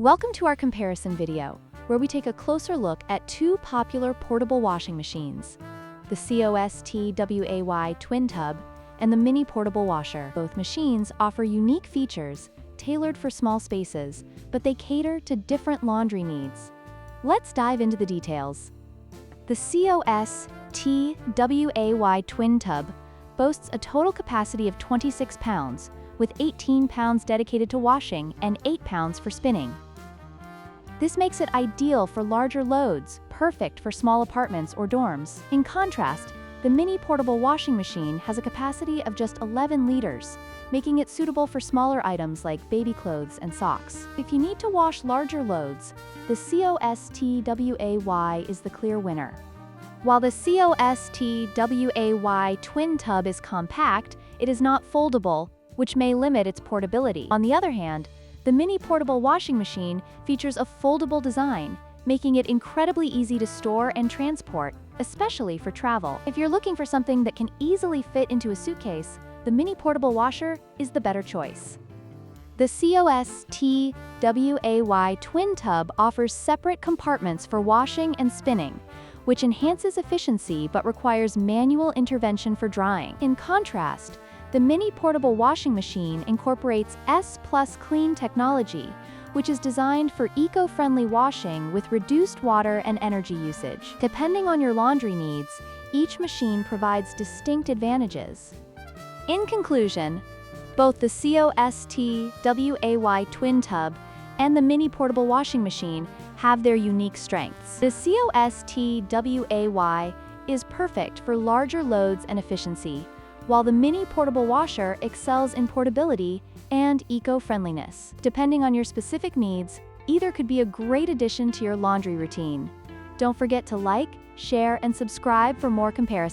Welcome to our comparison video, where we take a closer look at two popular portable washing machines, the COSTWAY Twin Tub and the Mini Portable Washer. Both machines offer unique features tailored for small spaces, but they cater to different laundry needs. Let's dive into the details. The COSTWAY Twin Tub boasts a total capacity of 26 pounds, with 18 pounds dedicated to washing and 8 pounds for spinning. This makes it ideal for larger loads, perfect for small apartments or dorms. In contrast, the Mini Portable Washing Machine has a capacity of just 11 liters, making it suitable for smaller items like baby clothes and socks. If you need to wash larger loads, the COSTWAY is the clear winner. While the COSTWAY Twin Tub is compact, it is not foldable, which may limit its portability. On the other hand, the Mini Portable Washing Machine features a foldable design, making it incredibly easy to store and transport, especially for travel. If you're looking for something that can easily fit into a suitcase, the Mini Portable Washer is the better choice. The COSTWAY Twin Tub offers separate compartments for washing and spinning, which enhances efficiency but requires manual intervention for drying. In contrast, the Mini Portable Washing Machine incorporates S+ Clean technology, which is designed for eco-friendly washing with reduced water and energy usage. Depending on your laundry needs, each machine provides distinct advantages. In conclusion, both the COSTWAY Twin Tub and the Mini Portable Washing Machine have their unique strengths. The COSTWAY is perfect for larger loads and efficiency, while the Mini Portable Washer excels in portability and eco-friendliness. Depending on your specific needs, either could be a great addition to your laundry routine. Don't forget to like, share, and subscribe for more comparisons.